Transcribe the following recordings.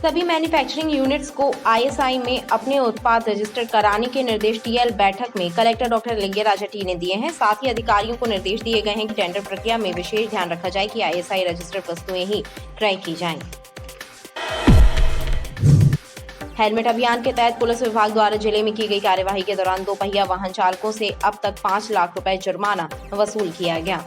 सभी manufacturing units को ISI में अपने उत्पाद रजिस्टर कराने के निर्देश टीएल बैठक में collector doctor Ilaiya Raja T ने दिए हैं। साथ ही अधिकारियों को निर्देश दिए गए हैं कि टेंडर प्रक्रिया में विशेष ध्यान रखा जाए कि आईएसआई रजिस्टर्ड वस्तुएं ही क्रय की जाएं। हेलमेट अभियान के तहत पुलिस विभाग द्वारा जिले में की गई कार्यवाही के दौरान 2 पहिया वाहन चालकों से अब तक 5 लाख रुपए जुर्माना वसूल किया गया।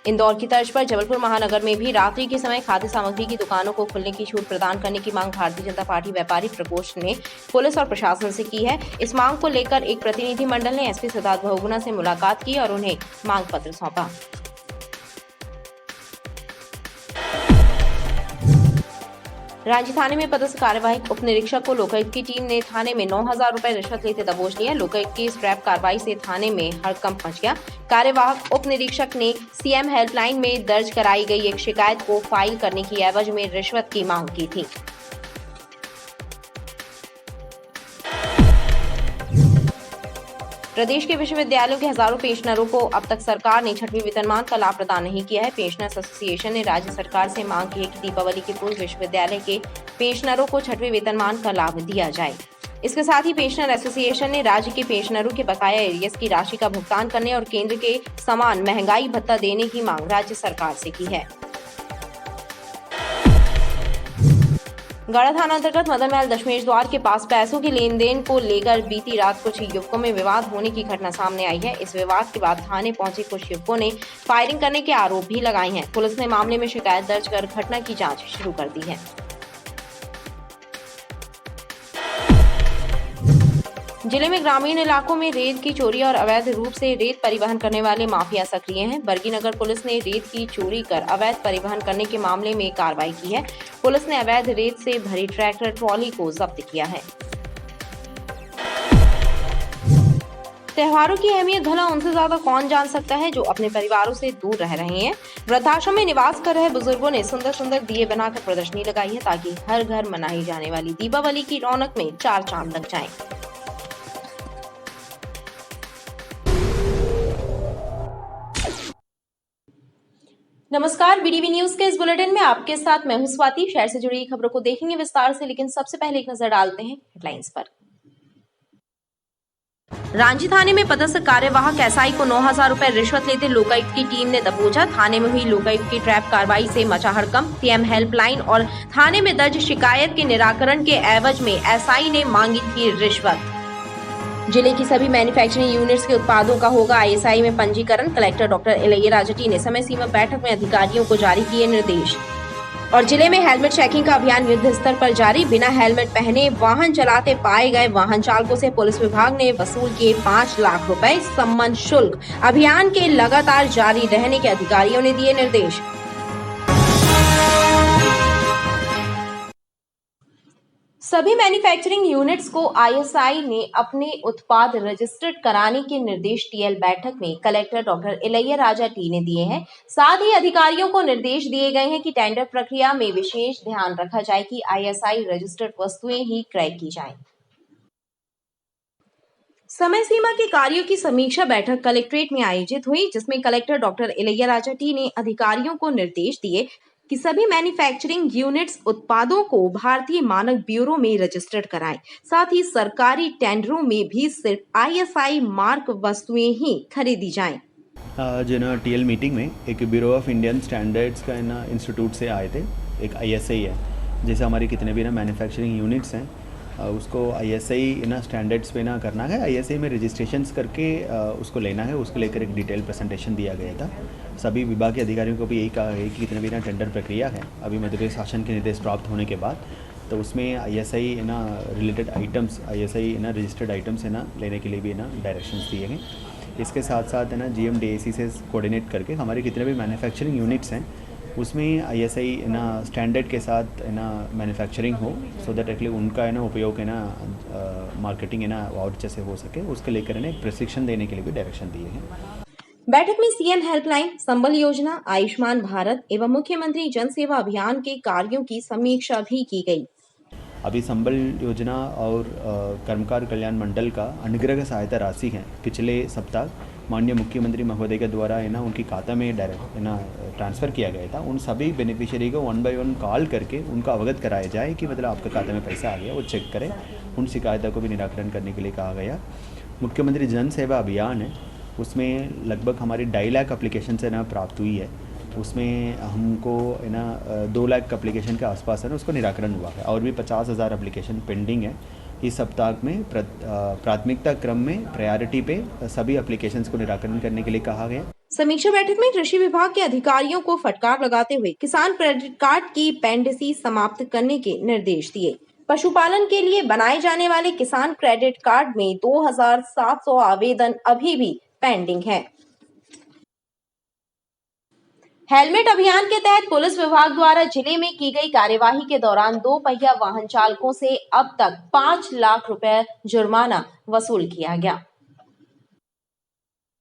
इंदौर की तर्ज पर जबलपुर महानगर में भी रात्रि के समय खाद्य सामग्री की दुकानों को खुलने की छूट प्रदान करने की मांग भारतीय जनता पार्टी व्यापारी प्रकोष्ठ ने पुलिस और प्रशासन से की है। इस मांग को लेकर एक प्रतिनिधि मंडल ने एसपी सिद्धार्थ बहुगुणा से मुलाकात की और उन्हें मांग पत्र सौंपा। रांची थाने में पदस्थ कार्यवाहक उप निरीक्षक को लोकायुक्त की टीम ने थाने में 9,000 रुपए रिश्वत लेते दबोच लिया। लोकायुक्त की स्ट्रैप कार्रवाई से थाने में हड़कंप मच गया। कार्यवाहक उप निरीक्षक ने सीएम हेल्पलाइन में दर्ज कराई गई एक शिकायत को फाइल करने की एवज में रिश्वत की मांग की थी। प्रदेश के विश्वविद्यालयों के हजारों पेंशनरों को अब तक सरकार ने 6वीं वेतनमान का लाभ प्रदान नहीं किया है। पेंशनर्स एसोसिएशन ने राज्य सरकार से मांग की है कि दीपावली के पूर्व विश्वविद्यालय के पेंशनरों को 6वीं वेतनमान का लाभ दिया जाए। इसके साथ ही पेंशनर एसोसिएशन ने राज्य के पेंशनरों के बकाया एरियर्स की राशि का भुगतान करने और केंद्र के समान महंगाई भत्ता देने की मांग राज्य सरकार से की है। गढ़ा थाना अंतर्गत मदन महल दशमेश द्वार के पास पैसों के लेन देन को लेकर बीती रात कुछ युवकों में विवाद होने की घटना सामने आई है। इस विवाद के बाद थाने पहुंचे कुछ युवकों ने फायरिंग करने के आरोप भी लगाए हैं। पुलिस ने मामले में शिकायत दर्ज कर घटना की जांच शुरू कर दी है। जिले में ग्रामीण इलाकों में रेत की चोरी और अवैध रूप से रेत परिवहन करने वाले माफिया सक्रिय हैं। बरगी नगर पुलिस ने रेत की चोरी कर अवैध परिवहन करने के मामले में कार्रवाई की है। पुलिस ने अवैध रेत से भरी ट्रैक्टर ट्रॉली को जब्त किया है। त्योहारों की अहमियत भला उनसे ज्यादा कौन जान सकता है जो अपने परिवारों से दूर रह रहे हैं। वृद्धाश्रम में निवास कर रहे बुजुर्गों ने सुंदर सुंदर दिए बनाकर प्रदर्शनी लगाई है ताकि हर घर मनाई जाने वाली दीपावली की रौनक में 4 चांद लग जाएं। नमस्कार, बीडीवी न्यूज के इस बुलेटिन में आपके साथ मैं हूं स्वाति। शहर से जुड़ी खबरों को देखेंगे विस्तार से, लेकिन सबसे पहले एक नजर डालते हैं हेडलाइंस पर। रांची थाने में पदस्थ कार्यवाहक एसआई को 9,000 रुपए रिश्वत लेते लोकायुक्त की टीम ने दबोचा। थाने में हुई लोकायुक्त की ट्रैप कार्रवाई से मचा हड़कंप। सीएम हेल्पलाइन और थाने में दर्ज शिकायत के निराकरण के एवज में एसआई ने मांगी थी रिश्वत। जिले की सभी मैन्युफैक्चरिंग यूनिट्स के उत्पादों का होगा आईएसआई में पंजीकरण। Collector doctor Ilaiya Raja T ने समय सीमा बैठक में अधिकारियों को जारी किए निर्देश। और जिले में हेलमेट चेकिंग का अभियान युद्ध स्तर पर जारी। बिना हेलमेट पहने वाहन चलाते पाए गए वाहन चालकों से पुलिस विभाग ने वसूल किए 5 लाख रुपए सम्मान शुल्क। अभियान के लगातार जारी रहने के अधिकारियों ने दिए निर्देश। सभी मैन्युफैक्चरिंग यूनिट्स को आईएसआई ने अपने उत्पाद रजिस्टर्ड कराने के निर्देश टीएल बैठक में collector doctor Ilaiya Raja T ने दिए हैं। साथ ही अधिकारियों को निर्देश दिए गए हैं कि टेंडर प्रक्रिया में विशेष ध्यान रखा जाए कि आईएसआई रजिस्टर्ड वस्तुएं ही क्रय की जाएं। समय सीमा के कार्यों की समीक्षा बैठक कलेक्ट्रेट में आयोजित हुई, जिसमें collector doctor Ilaiya Raja T ने अधिकारियों को निर्देश दिए कि सभी मैन्युफैक्चरिंग यूनिट्स उत्पादों को भारतीय मानक ब्यूरो में रजिस्टर्ड कराएं। साथ ही सरकारी टेंडरों में भी सिर्फ आईएसआई मार्क वस्तुएं ही खरीदी जाएं। जो ना टीएल मीटिंग में एक ब्यूरो ऑफ इंडियन स्टैंडर्ड्स का ना इंस्टीट्यूट से आए थे। एक आईएसआई है, जैसे हमारी कितने भी ना मैन्युफैक्चरिंग यूनिट्स हैं उसको आईएसआई ना स्टैंडर्ड्स पे ना करना है। आईएसआई में रजिस्ट्रेशंस करके उसको लेना है। उसको लेकर एक डिटेल प्रेजेंटेशन दिया गया था। सभी विभाग के अधिकारियों को भी यही कहा है कि जितने भी ना टेंडर प्रक्रिया है अभी मध्य प्रदेश शासन के निर्देश प्राप्त होने के बाद, तो उसमें आईएसआई ना रिलेटेड आइटम्स, आईएसआई ना रजिस्टर्ड आइटम्स है ना लेने के लिए भी ना डायरेक्शंस दिए गए। इसके साथ साथ है ना जीएमडीएसी से कोऑर्डिनेट करके हमारे कितने भी मैन्युफैक्चरिंग यूनिट्स हैं उसमें आईएसआई ना स्टैंडर्ड के साथ है ना मैन्युफैक्चरिंग हो, सो दैट एक्चुअली उनका है ना उपयोग है ना मार्केटिंग है ना और अच्छे से हो सके। उसके लेकर है ना एक प्रशिक्षण देने के लिए भी डायरेक्शन दिए हैं। बैठक में सीएम हेल्पलाइन, संबल योजना, आयुष्मान भारत एवं मुख्यमंत्री जन सेवा अभियान के कार्यों की समीक्षा भी की गई। अभी संबल योजना और कर्मकार कल्याण मंडल का अनुग्रह सहायता राशि है पिछले सप्ताह माननीय मुख्यमंत्री महोदय के द्वारा है ना उनकी खाता में डायरेक्ट है ना ट्रांसफ़र किया गया था, उन सभी बेनिफिशियरी को 1 बाय 1 कॉल करके उनको अवगत कराया जाए कि मतलब आपके खाते में पैसा आ गया, वो चेक करें। उन शिकायतों को भी निराकरण करने के लिए कहा गया। मुख्यमंत्री जन सेवा अभियान है, उसमें लगभग हमारी 2.5 लाख एप्लीकेशन से ना प्राप्त हुई है। उसमें हमको है ना 2 लाख एप्लीकेशन के आसपास है ना उसको निराकरण हुआ है और भी 50,000 एप्लीकेशन पेंडिंग है। इस सप्ताह में प्राथमिकता क्रम में प्रायोरिटी पे सभी एप्लीकेशंस को निराकरण करने के लिए कहा गया। समीक्षा बैठक में कृषि विभाग के अधिकारियों को फटकार लगाते हुए किसान क्रेडिट कार्ड की पेंडेंसी समाप्त करने के निर्देश दिए। पशुपालन के लिए बनाए जाने वाले किसान क्रेडिट कार्ड में 2,700 आवेदन अभी भी पेंडिंग हैं। हेलमेट अभियान के तहत पुलिस विभाग द्वारा जिले में की गई कार्यवाही के दौरान 2 पहिया वाहन चालकों से अब तक 5 लाख रुपए जुर्माना वसूल किया गया।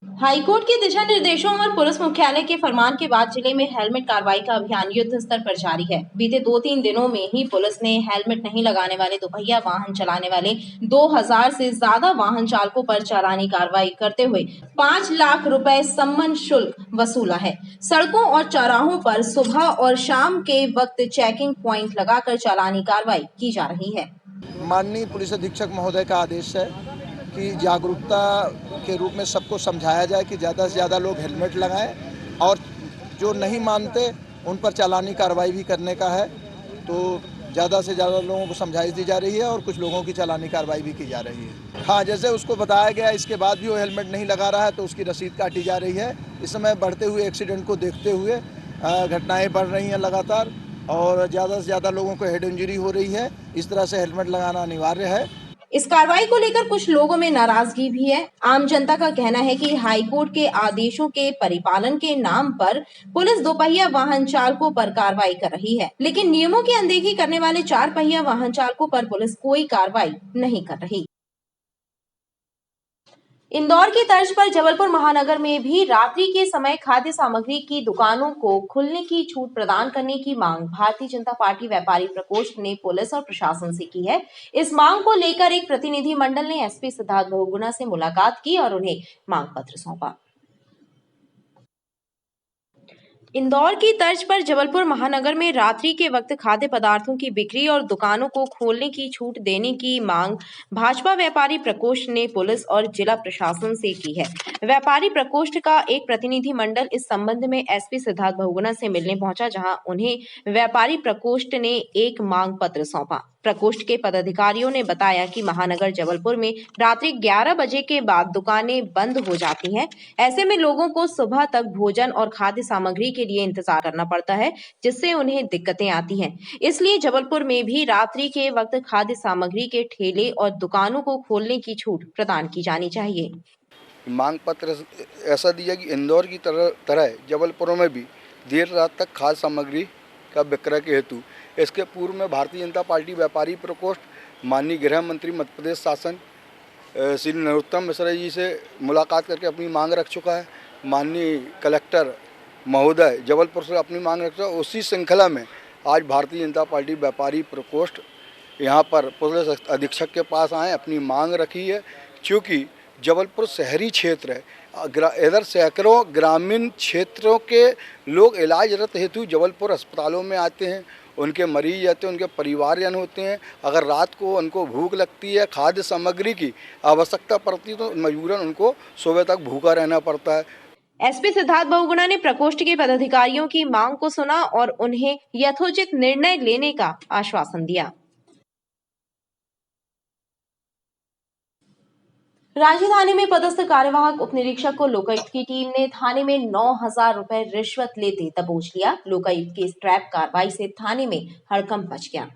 हाईकोर्ट के दिशा निर्देशों और पुलिस मुख्यालय के फरमान के बाद जिले में हेलमेट कार्रवाई का अभियान युद्ध स्तर पर जारी है। बीते 2-3 दिनों में ही पुलिस ने हेलमेट नहीं लगाने वाले दोपहिया वाहन चलाने वाले 2000 से ज्यादा वाहन चालकों पर चालानी कार्रवाई करते हुए 5 लाख रुपए सम्मन शुल्क वसूला है। सड़कों और चौराहों पर सुबह और शाम के वक्त चेकिंग प्वाइंट लगाकर चालानी कार्रवाई की जा रही है। माननीय पुलिस अधीक्षक महोदय का आदेश है कि जागरूकता के रूप में सबको समझाया जाए कि ज़्यादा से ज़्यादा लोग हेलमेट लगाएं और जो नहीं मानते उन पर चालानी कार्रवाई भी करने का है। तो ज़्यादा से ज़्यादा लोगों को समझाइश दी जा रही है और कुछ लोगों की चालानी कार्रवाई भी की जा रही है। हाँ, जैसे उसको बताया गया इसके बाद भी वो हेलमेट नहीं लगा रहा है तो उसकी रसीद काटी जा रही है। इस समय बढ़ते हुए एक्सीडेंट को देखते हुए घटनाएँ बढ़ रही हैं लगातार और ज़्यादा से ज़्यादा लोगों को हेड इंजरी हो रही है। इस तरह से हेलमेट लगाना अनिवार्य है। इस कार्रवाई को लेकर कुछ लोगों में नाराजगी भी है। आम जनता का कहना है कि हाईकोर्ट के आदेशों के परिपालन के नाम पर पुलिस दोपहिया वाहन चालकों पर कार्रवाई कर रही है, लेकिन नियमों की अनदेखी करने वाले 4 पहिया वाहन चालकों पर पुलिस कोई कार्रवाई नहीं कर रही। इंदौर की तर्ज पर जबलपुर महानगर में भी रात्रि के समय खाद्य सामग्री की दुकानों को खुलने की छूट प्रदान करने की मांग भारतीय जनता पार्टी व्यापारी प्रकोष्ठ ने पुलिस और प्रशासन से की है। इस मांग को लेकर एक प्रतिनिधि मंडल ने एसपी सिद्धार्थ बहुगुणा से मुलाकात की और उन्हें मांग पत्र सौंपा। इंदौर की तर्ज पर जबलपुर महानगर में रात्रि के वक्त खाद्य पदार्थों की बिक्री और दुकानों को खोलने की छूट देने की मांग भाजपा व्यापारी प्रकोष्ठ ने पुलिस और जिला प्रशासन से की है। व्यापारी प्रकोष्ठ का एक प्रतिनिधि मंडल इस संबंध में एसपी सिद्धार्थ बहुगुणा से मिलने पहुंचा, जहां उन्हें व्यापारी प्रकोष्ठ ने एक मांग पत्र सौंपा। प्रकोष्ठ के पदाधिकारियों ने बताया कि महानगर जबलपुर में रात्रि 11 बजे के बाद दुकानें बंद हो जाती हैं। ऐसे में लोगों को सुबह तक भोजन और खाद्य सामग्री के लिए इंतजार करना पड़ता है, जिससे उन्हें दिक्कतें आती हैं। इसलिए जबलपुर में भी रात्रि के वक्त खाद्य सामग्री के ठेले और दुकानों को खोलने की छूट प्रदान की जानी चाहिए। मांग पत्र ऐसा दिया कि इंदौर की तरह जबलपुर में भी देर रात तक खाद्य सामग्री का विक्रय के हेतु इसके पूर्व में भारतीय जनता पार्टी व्यापारी प्रकोष्ठ माननीय गृह मंत्री मध्य प्रदेश शासन श्री नरोत्तम मिश्रा जी से मुलाकात करके अपनी मांग रख चुका है। माननीय कलेक्टर महोदय जबलपुर से अपनी मांग रख चुका है। उसी श्रृंखला में आज भारतीय जनता पार्टी व्यापारी प्रकोष्ठ यहाँ पर पुलिस अधीक्षक के पास आए, अपनी मांग रखी है। क्योंकि जबलपुर शहरी क्षेत्र है, इधर सैकड़ों ग्रामीण क्षेत्रों के लोग इलाजरत हेतु जबलपुर अस्पतालों में आते हैं, उनके मरीज आते हैं, उनके परिवारजन होते हैं। अगर रात को उनको भूख लगती है, खाद्य सामग्री की आवश्यकता पड़ती है, तो मजबूरन उनको सुबह तक भूखा रहना पड़ता है। एसपी सिद्धार्थ बहुगुणा ने प्रकोष्ठ के पदाधिकारियों की मांग को सुना और उन्हें यथोचित निर्णय लेने का आश्वासन दिया। रांची थाने में पदस्थ कार्यवाहक उप निरीक्षक को लोकायुक्त की टीम ने थाने में 9,000 रुपए रिश्वत लेते दबोच लिया। लोकायुक्त की इस ट्रैप कार्रवाई से थाने में हड़कंप मच गया।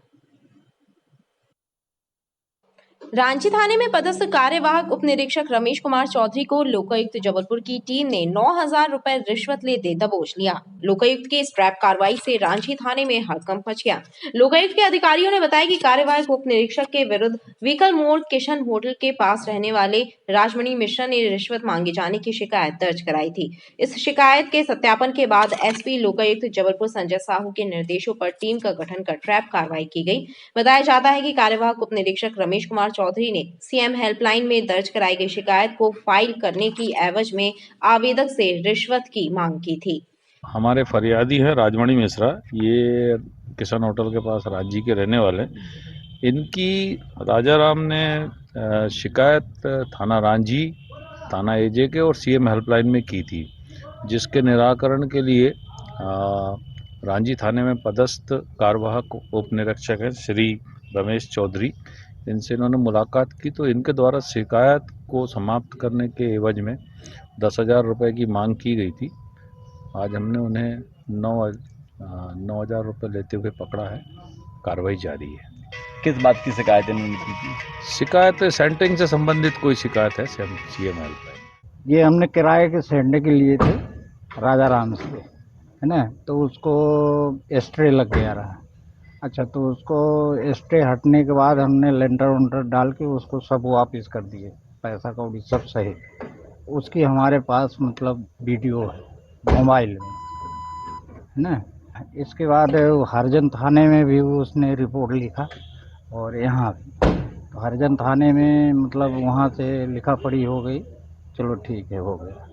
रांची थाने में पदस्थ कार्यवाहक उप निरीक्षक रमेश कुमार चौधरी को लोकायुक्त जबलपुर की टीम ने 9,000 रुपए रिश्वत लेते दबोच लिया। लोकायुक्त की इस ट्रैप कार्रवाई से रांची थाने में हड़कंप मच गया। लोकायुक्त के अधिकारियों ने बताया कि कार्यवाहक उप निरीक्षक के विरुद्ध व्हीकल मोड़ किशन होटल के पास रहने वाले राजमणि मिश्रा ने रिश्वत मांगे जाने की शिकायत दर्ज कराई थी। इस शिकायत के सत्यापन के बाद एसपी लोकायुक्त जबलपुर संजय साहू के निर्देशों पर टीम का गठन कर ट्रैप कार्रवाई की गई। बताया जाता है कि कार्यवाहक उप निरीक्षक रमेश कुमार चौधरी ने सीएम हेल्पलाइन में दर्ज कराई गई शिकायत को फाइल करने की एवज में आवेदक से रिश्वत की मांग की थी। हमारे फरियादी है राजमणि मिश्रा, ये किशन होटल के पास रांची के रहने वाले। इनकी राजाराम ने शिकायत थाना रांची, थाना एजे के और सीएम हेल्पलाइन में की थी, जिसके निराकरण के लिए रांची थाने में पदस्थ कार्यवाहक उप निरीक्षक हैं श्री रमेश चौधरी, इनसे इन्होंने मुलाकात की तो इनके द्वारा शिकायत को समाप्त करने के एवज में 10,000 रुपये की मांग की गई थी। आज हमने उन्हें 9,000 रुपये लेते हुए पकड़ा है। कार्रवाई जारी है। किस बात की शिकायत इन्होंने की थी? शिकायत सेंटरिंग से संबंधित कोई शिकायत है सीएम हेल्पलाइन। ये हमने किराए के सेंटर के लिए थे राजाराम से, है ना, तो उसको स्टे लग गया रहा। अच्छा, तो उसको स्टे हटने के बाद हमने लेंटर वेंटर डाल के उसको सब वापस कर दिए, पैसा कौड़ी सब सही। उसकी हमारे पास मतलब वीडियो है मोबाइल में, है ना। इसके बाद हरिजन थाने में भी उसने रिपोर्ट लिखा और यहाँ भी, तो हरिजन थाने में मतलब वहाँ से लिखा पढ़ी हो गई, चलो ठीक है, हो गया।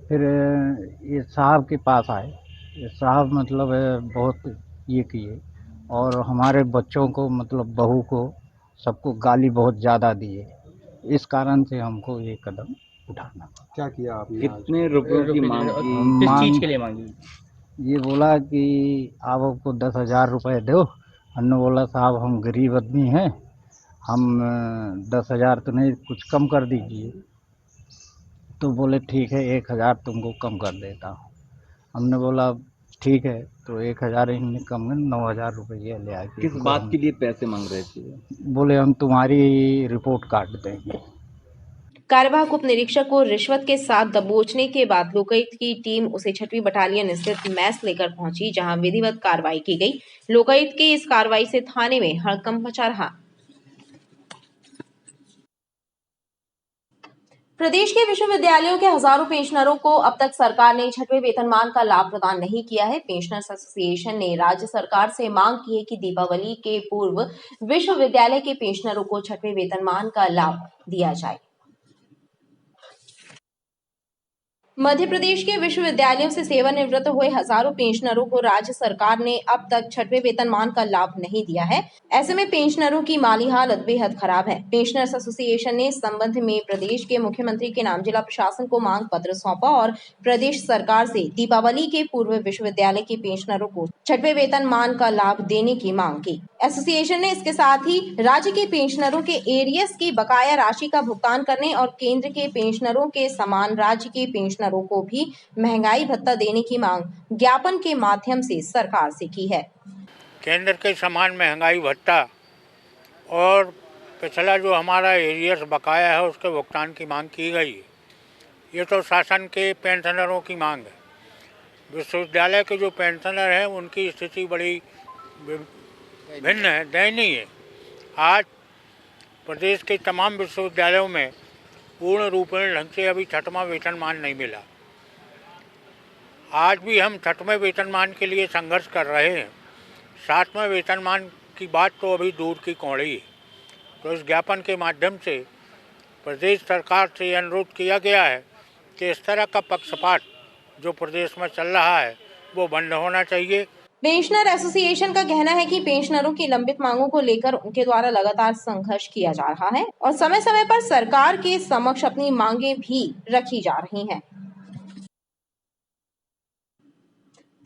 फिर ये साहब के पास आए, ये साहब मतलब बहुत ये किए और हमारे बच्चों को मतलब बहू को सबको गाली बहुत ज़्यादा दिए। इस कारण से हमको ये कदम उठाना पड़ा। क्या किया आपने? कितने रुपयों की मांग की? किस चीज़ के लिए मांगी? ये बोला कि आप आपको 10,000 रुपये दो। हमने बोला साहब हम गरीब आदमी हैं, हम 10,000 तो नहीं, कुछ कम कर दीजिए। तो बोले ठीक है 1,000 तुमको कम कर देता हूँ। हमने बोला ठीक है, तो 1,000 इनने कम में 9,000 रुपये ले आए। किस बात के लिए पैसे मांग रहे थे? बोले हम तुम्हारी रिपोर्ट काट देंगे। कार्यवाहक उप निरीक्षक को रिश्वत के साथ दबोचने के बाद लोकायुक्त की टीम उसे 6वीं बटालियन स्थित मैस लेकर पहुंची, जहां विधिवत कार्रवाई की गई। लोकायुक्त की इस कार्रवाई से थाने में हड़कंप मचा रहा। प्रदेश के विश्वविद्यालयों के हजारों पेंशनरों को अब तक सरकार ने 6वें वेतनमान का लाभ प्रदान नहीं किया है। पेंशनर्स एसोसिएशन ने राज्य सरकार से मांग की है कि दीपावली के पूर्व विश्वविद्यालय के पेंशनरों को 6वें वेतनमान का लाभ दिया जाए। मध्य प्रदेश के विश्वविद्यालयों से सेवानिवृत्त हुए हजारों पेंशनरों को राज्य सरकार ने अब तक 6वें वेतनमान का लाभ नहीं दिया है। ऐसे में पेंशनरों की माली हालत बेहद खराब है। पेंशनर्स एसोसिएशन ने इस संबंध में प्रदेश के मुख्यमंत्री के नाम जिला प्रशासन को मांग पत्र सौंपा और प्रदेश सरकार से दीपावली के पूर्व विश्वविद्यालय के पेंशनरों को 6वें वेतनमान का लाभ देने की मांग की। एसोसिएशन ने इसके साथ ही राज्य के पेंशनरों के एरियर्स की बकाया राशि का भुगतान करने और केंद्र के पेंशनरों के समान राज्य के पेंशनरों को भी महंगाई भत्ता देने की मांग ज्ञापन के माध्यम से सरकार से की है। केंद्र के समान महंगाई भत्ता और पिछला जो हमारा एरियर्स बकाया है उसके भुगतान की मांग की गई है। ये तो शासन के पेंशनरों की मांग है। विश्वविद्यालय के जो पेंशनर हैं उनकी स्थिति बड़ी भिन्न है, दयनीय है। आज प्रदेश के तमाम विश्वविद्यालयों में पूर्ण रूपेण ढंग से अभी 6वां वेतनमान नहीं मिला। आज भी हम 6वें वेतनमान के लिए संघर्ष कर रहे हैं। 7वें वेतनमान की बात तो अभी दूर की कौड़ी है। तो इस ज्ञापन के माध्यम से प्रदेश सरकार से अनुरोध किया गया है कि इस तरह का पक्षपात जो प्रदेश में चल रहा है वो बंद होना चाहिए। पेंशनर एसोसिएशन का कहना है कि पेंशनरों की लंबित मांगों को लेकर उनके द्वारा लगातार संघर्ष किया जा रहा है और समय समय पर सरकार के समक्ष अपनी मांगे भी रखी जा रही हैं।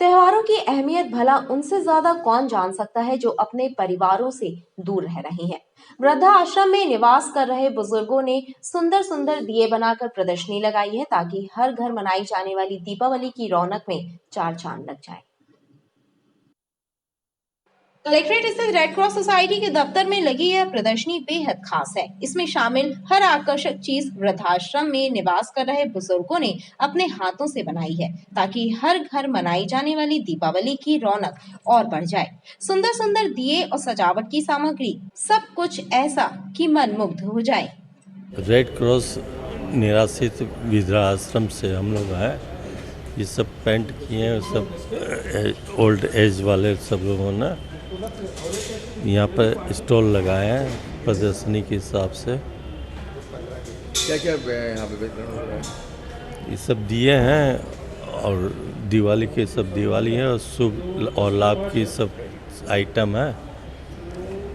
त्योहारों की अहमियत भला उनसे ज्यादा कौन जान सकता है जो अपने परिवारों से दूर रह रहे हैं। वृद्धाश्रम में निवास कर रहे बुजुर्गों ने सुंदर सुंदर दिए बनाकर प्रदर्शनी लगाई है ताकि हर घर मनाई जाने वाली दीपावली की रौनक में चार चांद लग जाए। कलेक्ट्रेट स्थित रेड क्रॉस सोसाइटी के दफ्तर में लगी यह प्रदर्शनी बेहद खास है। इसमें शामिल हर आकर्षक चीज वृद्धाश्रम में निवास कर रहे बुजुर्गों ने अपने हाथों से बनाई है ताकि हर घर मनाई जाने वाली दीपावली की रौनक और बढ़ जाए। सुंदर सुंदर दिए और सजावट की सामग्री, सब कुछ ऐसा कि मन मुग्ध हो जाए। रेड क्रॉस निराश्रित वृद्धाश्रम से हम लोग हैं। ये सब पेंट किए हैं, सब ओल्ड एज वाले सब लोगों ने यहाँ पर स्टॉल लगाए हैं। प्रदर्शनी के हिसाब से। क्या क्या यहाँ पे वितरण हो रहा है? ये सब दिए हैं और दिवाली के सब दिवाली है और शुभ और लाभ की सब आइटम है,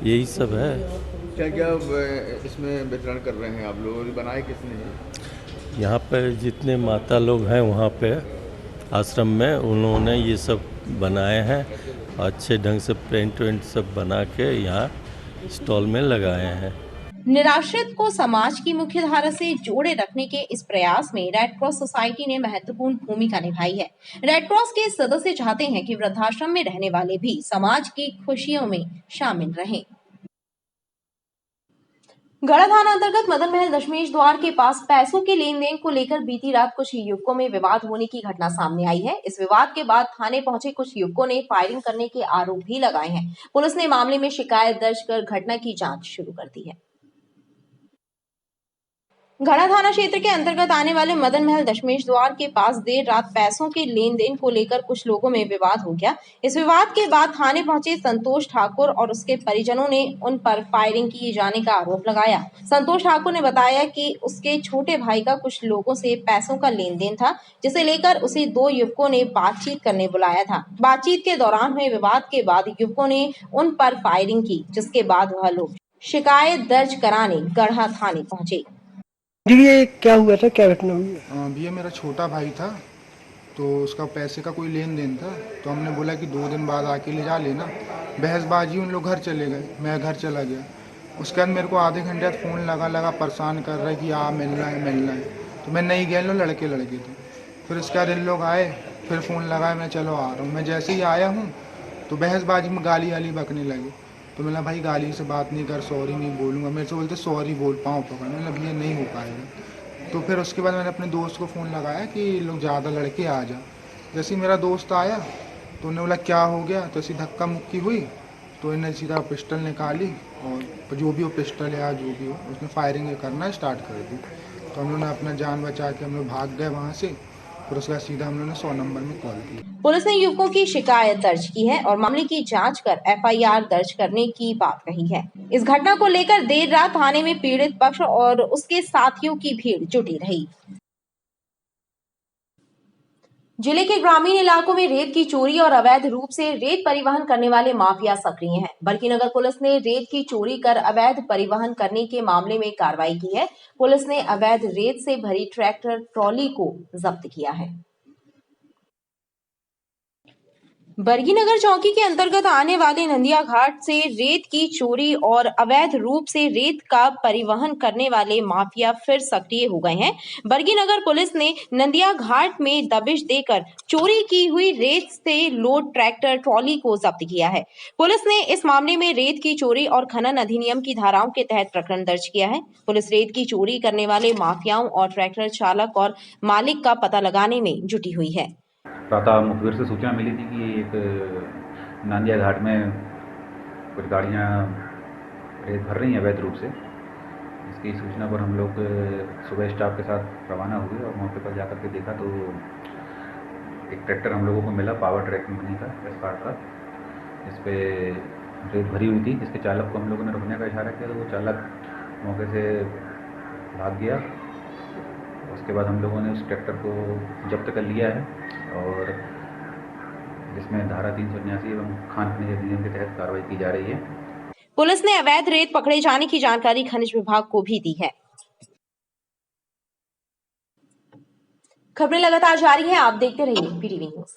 यही सब है। क्या क्या इसमें वितरण कर रहे हैं आप लोग? बनाए किसने हैं? यहाँ पर जितने माता लोग हैं वहाँ पे आश्रम में उन्होंने ये सब बनाए हैं, अच्छे ढंग से पेंट वेंट सब बना के यहाँ स्टॉल में लगाए हैं। निराश्रित को समाज की मुख्य धारा से जोड़े रखने के इस प्रयास में रेड क्रॉस सोसाइटी ने महत्वपूर्ण भूमिका निभाई है। रेड क्रॉस के सदस्य चाहते हैं कि वृद्धाश्रम में रहने वाले भी समाज की खुशियों में शामिल रहें। गढ़ा थाना अंतर्गत मदन महल दशमेश द्वार के पास पैसों के लेन देन को लेकर बीती रात कुछ युवकों में विवाद होने की घटना सामने आई है। इस विवाद के बाद थाने पहुंचे कुछ युवकों ने फायरिंग करने के आरोप भी लगाए हैं। पुलिस ने मामले में शिकायत दर्ज कर घटना की जांच शुरू कर दी है। गढ़ा थाना क्षेत्र के अंतर्गत आने वाले मदन महल दशमेश द्वार के पास देर रात पैसों के लेन देन को लेकर कुछ लोगों में विवाद हो गया। इस विवाद के बाद थाने पहुंचे संतोष ठाकुर और उसके परिजनों ने उन पर फायरिंग किए जाने का आरोप लगाया। संतोष ठाकुर ने बताया कि उसके छोटे भाई का कुछ लोगों से पैसों का लेन देन था, जिसे लेकर उसे दो युवकों ने बातचीत करने बुलाया था। बातचीत के दौरान हुए विवाद के बाद युवकों ने उन पर फायरिंग की, जिसके बाद वह लोग शिकायत दर्ज कराने गढ़ा थाने पहुंचे। जी ये क्या हुआ था, क्या घटना हुई? भैया मेरा छोटा भाई था, तो उसका पैसे का कोई लेन देन था, तो हमने बोला कि 2 दिन बाद आके ले जा लेना। बहसबाजी, उन लोग घर चले गए, मैं घर चला गया। उसके बाद मेरे को आधे घंटे बाद फ़ोन लगा परेशान कर रहा है कि मिलना है। तो मैं नहीं गया, लोग लड़के थे। फिर उसके बाद इन लोग आए, फिर फ़ोन लगाया, मैं चलो आ रहा हूँ। मैं जैसे ही आया हूँ तो बहसबाजी में गाली वाली बकने लगे। तो मैंने भाई गाली से बात नहीं कर, सॉरी नहीं बोलूँगा। मेरे से बोलते सॉरी बोल, पाँव पकड़। मैंने भैया नहीं हो पाएगा। तो फिर उसके बाद मैंने अपने दोस्त को फ़ोन लगाया कि लोग ज़्यादा लड़के आ जा। जैसे ही मेरा दोस्त आया तो उन्होंने बोला क्या हो गया, तो ऐसी धक्का मुक्की हुई। तो इन्हें सीधा पिस्टल निकाली और जो भी हो पिस्टल या जो भी हो उसने फायरिंग करना स्टार्ट कर दी। तो हम लोगों ने अपना जान बचा के हम लोग भाग गए वहाँ से। फिर उसके बाद सीधा हम लोगों ने 100 नंबर में कॉल की। पुलिस ने युवकों की शिकायत दर्ज की है और मामले की जांच कर एफआईआर दर्ज करने की बात कही है। इस घटना को लेकर देर रात थाने में पीड़ित पक्ष और उसके साथियों की भीड़ जुटी रही। जिले के ग्रामीण इलाकों में रेत की चोरी और अवैध रूप से रेत परिवहन करने वाले माफिया सक्रिय हैं। बल्कीनगर पुलिस ने रेत की चोरी कर अवैध परिवहन करने के मामले में कार्रवाई की है। पुलिस ने अवैध रेत से भरी ट्रैक्टर ट्रॉली को जब्त किया है। बरगीनगर चौकी के अंतर्गत आने वाले नंदिया घाट से रेत की चोरी और अवैध रूप से रेत का परिवहन करने वाले माफिया फिर सक्रिय हो गए हैं। बरगीनगर पुलिस ने नंदिया घाट में दबिश देकर चोरी की हुई रेत से लोड ट्रैक्टर ट्रॉली को जब्त किया है। पुलिस ने इस मामले में रेत की चोरी और खनन अधिनियम की धाराओं के तहत प्रकरण दर्ज किया है। पुलिस रेत की चोरी करने वाले माफियाओं और ट्रैक्टर चालक और मालिक का पता लगाने में जुटी हुई है। प्रातः मुखबिर से सूचना मिली थी कि एक नांदिया घाट में कुछ गाड़ियाँ रेत भर रही हैं अवैध रूप से। इसकी सूचना पर हम लोग सुबह स्टाफ के साथ रवाना हुए और मौके पर जाकर के देखा तो एक ट्रैक्टर हम लोगों को मिला, पावर ट्रैक कंपनी का एस्पार्ट का। इस पर रेत भरी हुई थी। इसके चालक को हम लोगों ने रुकने का इशारा किया तो वो चालक मौके से भाग गया। उसके बाद हम लोगों ने उस ट्रैक्टर को जब्त कर लिया है और जिसमें धारा 379 एवं खान खनिज अधिनियम के तहत कार्रवाई की जा रही है। पुलिस ने अवैध रेत पकड़े जाने की जानकारी खनिज विभाग को भी दी है। खबरें लगातार जारी हैं, आप देखते रहिए PTV न्यूज़।